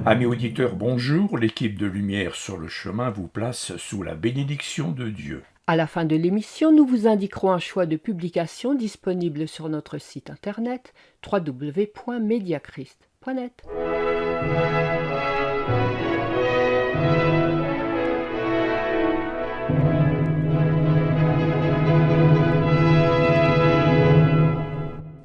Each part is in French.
Amis auditeurs, bonjour. L'équipe de Lumière sur le chemin vous place sous la bénédiction de Dieu. À la fin de l'émission, nous vous indiquerons un choix de publication disponible sur notre site internet www.mediachrist.net.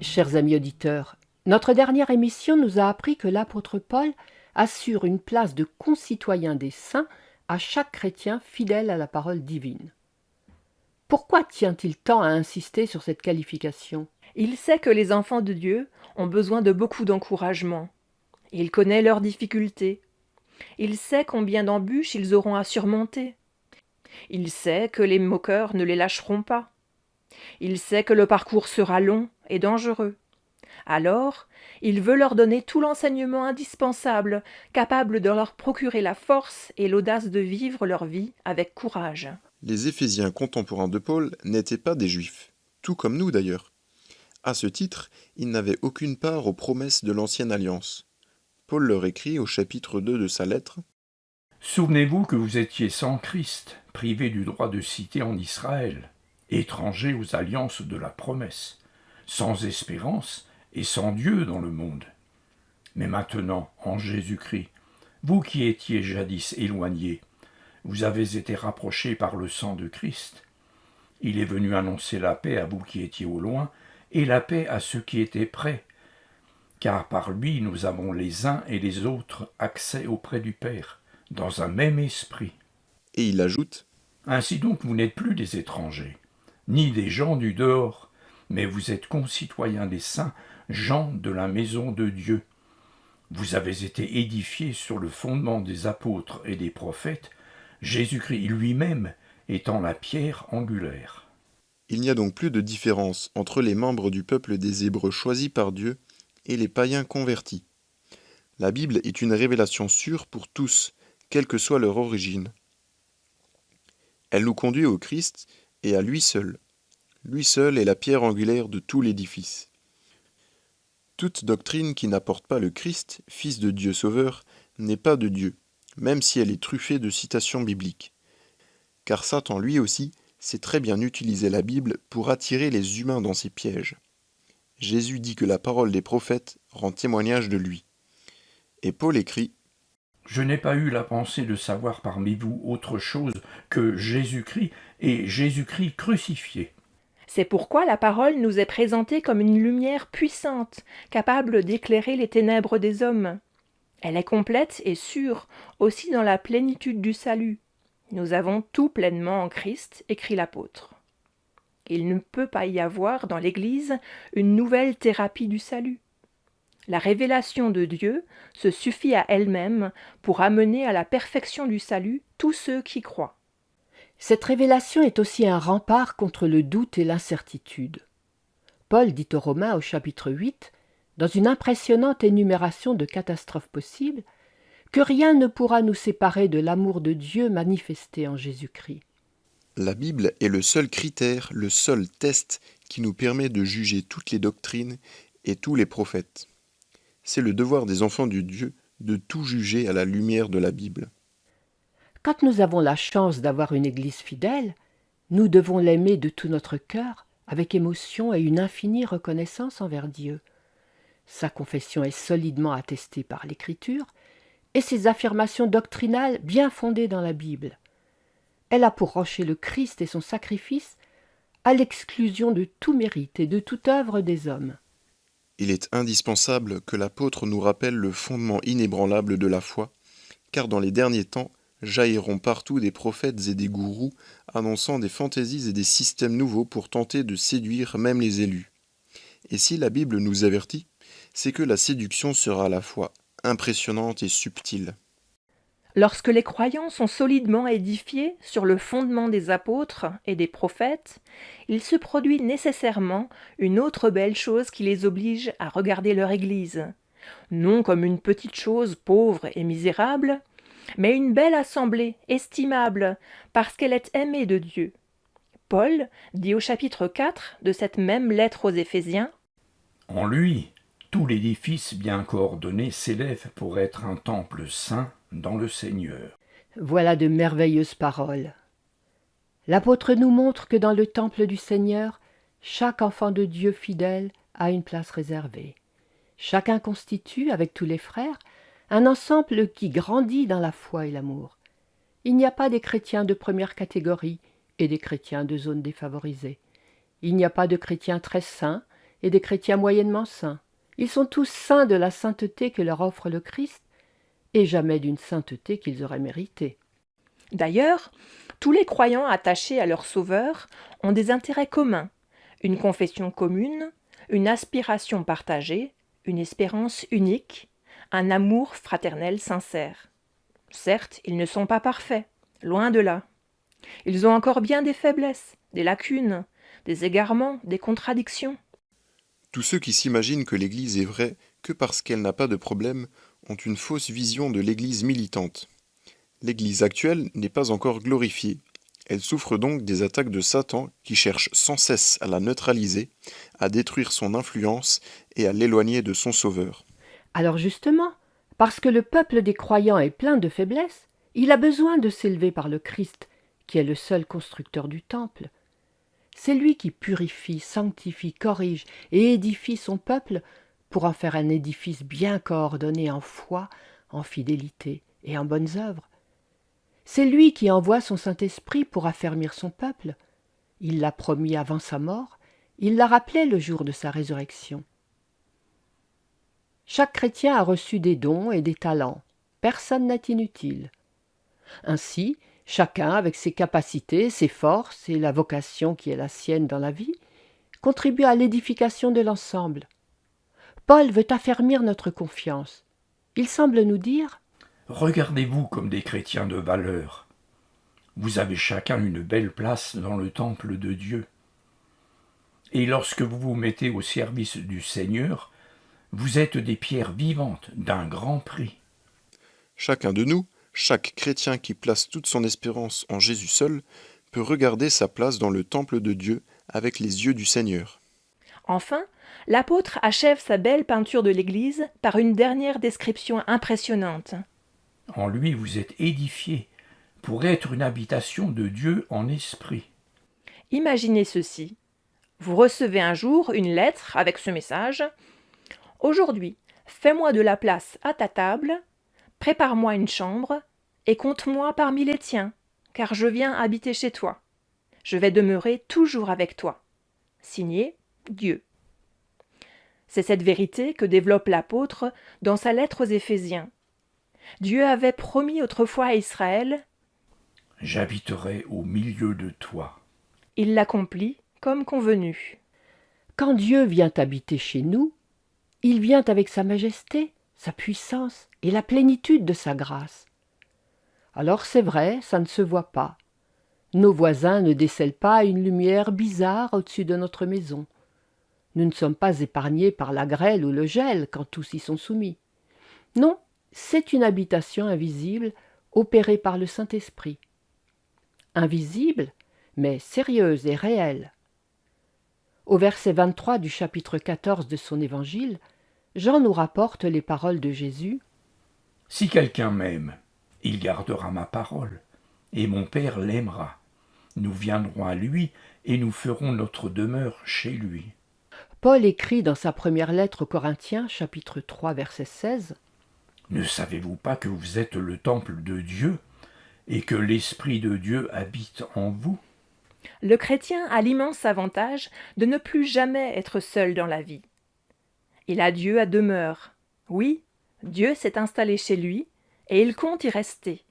Chers amis auditeurs, notre dernière émission nous a appris que l'apôtre Paul assure une place de concitoyen des saints à chaque chrétien fidèle à la parole divine. Pourquoi tient-il tant à insister sur cette qualification ? Il sait que les enfants de Dieu ont besoin de beaucoup d'encouragement. Il connaît leurs difficultés. Il sait combien d'embûches ils auront à surmonter. Il sait que les moqueurs ne les lâcheront pas. Il sait que le parcours sera long et dangereux. Alors, il veut leur donner tout l'enseignement indispensable, capable de leur procurer la force et l'audace de vivre leur vie avec courage. Les Éphésiens contemporains de Paul n'étaient pas des Juifs, tout comme nous d'ailleurs. À ce titre, ils n'avaient aucune part aux promesses de l'ancienne alliance. Paul leur écrit au chapitre 2 de sa lettre « Souvenez-vous que vous étiez sans Christ, privés du droit de cité en Israël, étrangers aux alliances de la promesse, sans espérance et sans Dieu dans le monde. Mais maintenant, en Jésus-Christ, vous qui étiez jadis éloignés, vous avez été rapprochés par le sang de Christ. Il est venu annoncer la paix à vous qui étiez au loin, et la paix à ceux qui étaient près. Car par lui nous avons les uns et les autres accès auprès du Père, dans un même esprit. » Et il ajoute « Ainsi donc vous n'êtes plus des étrangers, ni des gens du dehors, mais vous êtes concitoyens des saints, gens de la maison de Dieu. Vous avez été édifiés sur le fondement des apôtres et des prophètes, Jésus-Christ lui-même étant la pierre angulaire. » Il n'y a donc plus de différence entre les membres du peuple des Hébreux choisis par Dieu et les païens convertis. La Bible est une révélation sûre pour tous, quelle que soit leur origine. Elle nous conduit au Christ et à lui seul. Lui seul est la pierre angulaire de tout l'édifice. Toute doctrine qui n'apporte pas le Christ, Fils de Dieu Sauveur, n'est pas de Dieu, même si elle est truffée de citations bibliques. Car Satan, lui aussi, sait très bien utiliser la Bible pour attirer les humains dans ses pièges. Jésus dit que la parole des prophètes rend témoignage de lui. Et Paul écrit « Je n'ai pas eu la pensée de savoir parmi vous autre chose que Jésus-Christ et Jésus-Christ crucifié. » C'est pourquoi la parole nous est présentée comme une lumière puissante, capable d'éclairer les ténèbres des hommes. Elle est complète et sûre, aussi dans la plénitude du salut. Nous avons tout pleinement en Christ, écrit l'apôtre. Il ne peut pas y avoir dans l'Église une nouvelle thérapie du salut. La révélation de Dieu se suffit à elle-même pour amener à la perfection du salut tous ceux qui croient. Cette révélation est aussi un rempart contre le doute et l'incertitude. Paul dit aux Romains au chapitre 8, dans une impressionnante énumération de catastrophes possibles, que rien ne pourra nous séparer de l'amour de Dieu manifesté en Jésus-Christ. La Bible est le seul critère, le seul test qui nous permet de juger toutes les doctrines et tous les prophètes. C'est le devoir des enfants de Dieu de tout juger à la lumière de la Bible. Quand nous avons la chance d'avoir une Église fidèle, nous devons l'aimer de tout notre cœur, avec émotion et une infinie reconnaissance envers Dieu. Sa confession est solidement attestée par l'Écriture et ses affirmations doctrinales bien fondées dans la Bible. Elle a pour rocher le Christ et son sacrifice, à l'exclusion de tout mérite et de toute œuvre des hommes. Il est indispensable que l'apôtre nous rappelle le fondement inébranlable de la foi, car dans les derniers temps, jailliront partout des prophètes et des gourous annonçant des fantaisies et des systèmes nouveaux pour tenter de séduire même les élus. Et si la Bible nous avertit, c'est que la séduction sera à la fois impressionnante et subtile. Lorsque les croyants sont solidement édifiés sur le fondement des apôtres et des prophètes, il se produit nécessairement une autre belle chose qui les oblige à regarder leur Église, non comme une petite chose pauvre et misérable, mais une belle assemblée, estimable, parce qu'elle est aimée de Dieu. Paul dit au chapitre 4 de cette même lettre aux Éphésiens « En lui, Tout l'édifice bien coordonné s'élève pour être un temple saint dans le Seigneur. Voilà de merveilleuses paroles. L'apôtre nous montre que dans le temple du Seigneur, chaque enfant de Dieu fidèle a une place réservée. Chacun constitue, avec tous les frères, un ensemble qui grandit dans la foi et l'amour. Il n'y a pas des chrétiens de première catégorie et des chrétiens de zones défavorisées. Il n'y a pas de chrétiens très saints et des chrétiens moyennement saints. Ils sont tous saints de la sainteté que leur offre le Christ et jamais d'une sainteté qu'ils auraient méritée. D'ailleurs, tous les croyants attachés à leur Sauveur ont des intérêts communs, une confession commune, une aspiration partagée, une espérance unique, un amour fraternel sincère. Certes, ils ne sont pas parfaits, loin de là. Ils ont encore bien des faiblesses, des lacunes, des égarements, des contradictions. Tous ceux qui s'imaginent que l'Église est vraie que parce qu'elle n'a pas de problème ont une fausse vision de l'Église militante. L'Église actuelle n'est pas encore glorifiée. Elle souffre donc des attaques de Satan qui cherche sans cesse à la neutraliser, à détruire son influence et à l'éloigner de son Sauveur. Alors justement, parce que le peuple des croyants est plein de faiblesses, il a besoin de s'élever par le Christ, qui est le seul constructeur du temple. C'est lui qui purifie, sanctifie, corrige et édifie son peuple pour en faire un édifice bien coordonné en foi, en fidélité et en bonnes œuvres. C'est lui qui envoie son Saint-Esprit pour affermir son peuple. Il l'a promis avant sa mort, il l'a rappelé le jour de sa résurrection. Chaque chrétien a reçu des dons et des talents. Personne n'est inutile. Ainsi, chacun, avec ses capacités, ses forces et la vocation qui est la sienne dans la vie, contribue à l'édification de l'ensemble. Paul veut affermir notre confiance. Il semble nous dire « Regardez-vous comme des chrétiens de valeur. Vous avez chacun une belle place dans le temple de Dieu. Et lorsque vous vous mettez au service du Seigneur, vous êtes des pierres vivantes d'un grand prix. » Chacun de nous, chaque chrétien qui place toute son espérance en Jésus seul, peut regarder sa place dans le temple de Dieu avec les yeux du Seigneur. Enfin, l'apôtre achève sa belle peinture de l'Église par une dernière description impressionnante. En lui vous êtes édifiés pour être une habitation de Dieu en esprit. Imaginez ceci. Vous recevez un jour une lettre avec ce message. « Aujourd'hui, fais-moi de la place à ta table, prépare-moi une chambre et compte-moi parmi les tiens, car je viens habiter chez toi. Je vais demeurer toujours avec toi. » Signé Dieu. C'est cette vérité que développe l'apôtre dans sa lettre aux Éphésiens. Dieu avait promis autrefois à Israël « J'habiterai au milieu de toi. » Il l'accomplit comme convenu. Quand Dieu vient habiter chez nous, il vient avec sa majesté, sa puissance et la plénitude de sa grâce. Alors c'est vrai, ça ne se voit pas. Nos voisins ne décèlent pas une lumière bizarre au-dessus de notre maison. Nous ne sommes pas épargnés par la grêle ou le gel quand tous y sont soumis. Non, c'est une habitation invisible opérée par le Saint-Esprit. Invisible, mais sérieuse et réelle. Au verset 23 du chapitre 14 de son évangile, Jean nous rapporte les paroles de Jésus. « Si quelqu'un m'aime, il gardera ma parole, et mon Père l'aimera. Nous viendrons à lui et nous ferons notre demeure chez lui. » Paul écrit dans sa première lettre aux Corinthiens, chapitre 3, verset 16. « Ne savez-vous pas que vous êtes le temple de Dieu et que l'Esprit de Dieu habite en vous ?» Le chrétien a l'immense avantage de ne plus jamais être seul dans la vie. Il a Dieu à demeure. Oui, Dieu s'est installé chez lui et il compte y rester.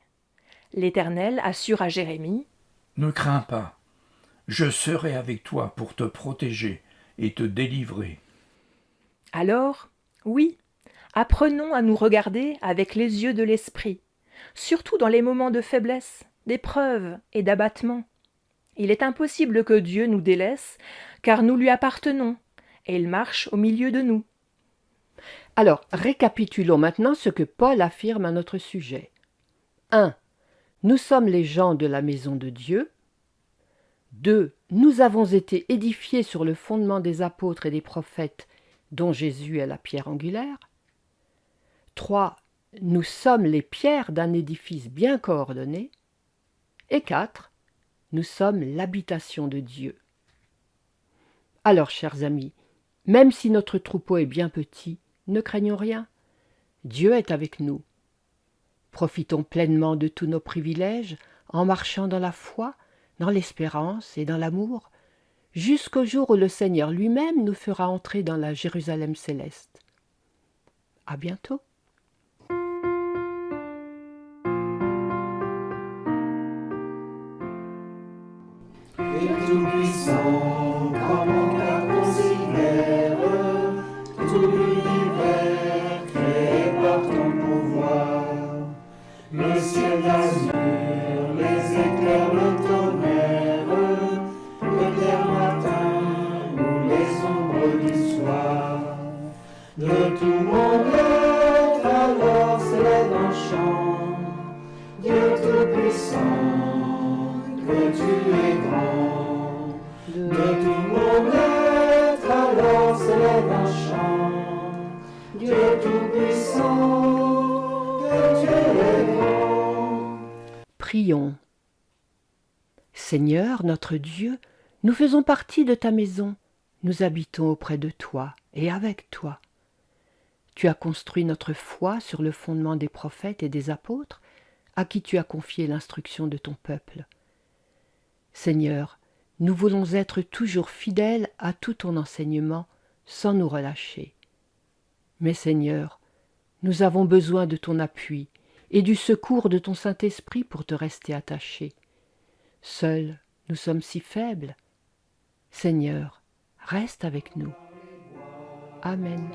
L'Éternel assure à Jérémie : « Ne crains pas, je serai avec toi pour te protéger et te délivrer. » Alors, oui, apprenons à nous regarder avec les yeux de l'esprit, surtout dans les moments de faiblesse, d'épreuve et d'abattement. Il est impossible que Dieu nous délaisse, car nous lui appartenons, et il marche au milieu de nous. Alors, récapitulons maintenant ce que Paul affirme à notre sujet. 1. Nous sommes les gens de la maison de Dieu. 2. Nous avons été édifiés sur le fondement des apôtres et des prophètes, dont Jésus est la pierre angulaire. 3. Nous sommes les pierres d'un édifice bien coordonné. Et 4. Nous sommes l'habitation de Dieu. Alors, chers amis, même si notre troupeau est bien petit, ne craignons rien. Dieu est avec nous. Profitons pleinement de tous nos privilèges en marchant dans la foi, dans l'espérance et dans l'amour, jusqu'au jour où le Seigneur lui-même nous fera entrer dans la Jérusalem céleste. À bientôt. Et tout-puissant, quand mon cœur considère tout l'univers créé par ton pouvoir, le ciel d'azur, les éclairs, le tonnerre, le clair matin ou les ombres du soir, de tout mon être alors s'élève un chant, Dieu tout-puissant, que tu es grand, de tout mon être alors s'élève un chant, Dieu tout-puissant, que tu es grand. Prions. Seigneur, notre Dieu, nous faisons partie de ta maison, nous habitons auprès de toi et avec toi. Tu as construit notre foi sur le fondement des prophètes et des apôtres, à qui tu as confié l'instruction de ton peuple. Seigneur, nous voulons être toujours fidèles à tout ton enseignement, sans nous relâcher. Mais Seigneur, nous avons besoin de ton appui et du secours de ton Saint-Esprit pour te rester attachés. Seuls, nous sommes si faibles. Seigneur, reste avec nous. Amen.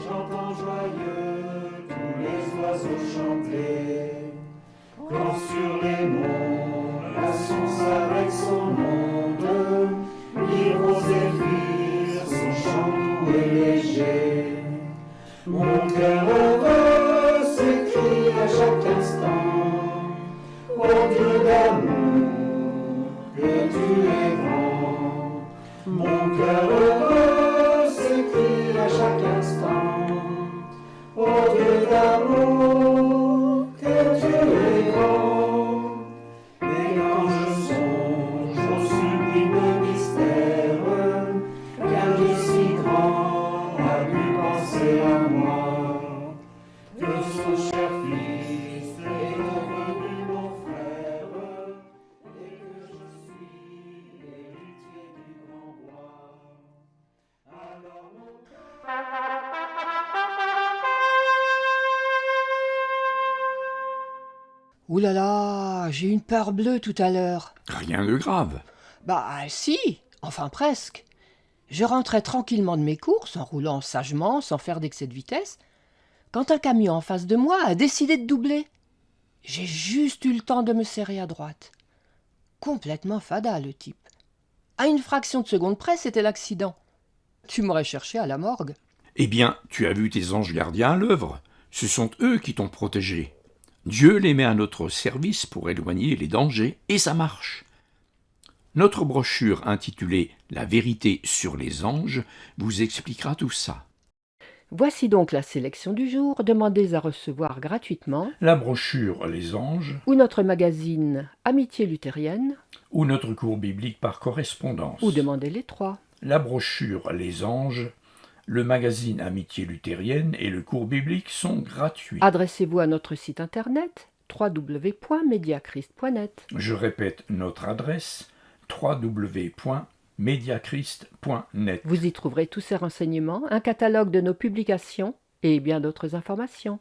J'entends joyeux tous les oiseaux chanter, quand sur les monts la source avec son onde livre aux zéphyrs son chant doux et léger. Mon cœur heureux s'écrie à chaque instant, ô Dieu d'amour, que tu es grand. Mon cœur heureux s'écrie à chaque instant, ô Dieu d'amour, que tu es grand. Et quand je songe au sublime mystère, qu'un Dieu si grand a pu penser à moi, que son cher Fils est devenu mon frère, et que je suis l'héritier du grand roi. Alors mon Ouh là là, j'ai eu une peur bleue tout à l'heure. Rien de grave. Bah si, enfin presque. Je rentrais tranquillement de mes courses, en roulant sagement, sans faire d'excès de vitesse, quand un camion en face de moi a décidé de doubler. J'ai juste eu le temps de me serrer à droite. Complètement fada, le type. À une fraction de seconde près, c'était l'accident. Tu m'aurais cherché à la morgue. Eh bien, tu as vu tes anges gardiens à l'œuvre. Ce sont eux qui t'ont protégé. Dieu les met à notre service pour éloigner les dangers, et ça marche. Notre brochure intitulée « La vérité sur les anges » vous expliquera tout ça. Voici donc la sélection du jour. Demandez à recevoir gratuitement La brochure « Les anges ou notre magazine Amitié luthérienne, » ou notre cours biblique par correspondance. ou demandez les trois. La brochure « Les anges », le magazine Amitié luthérienne et le cours biblique sont gratuits. Adressez-vous à notre site internet www.mediachrist.net. Je répète notre adresse www.mediachrist.net. Vous y trouverez tous ces renseignements, un catalogue de nos publications et bien d'autres informations.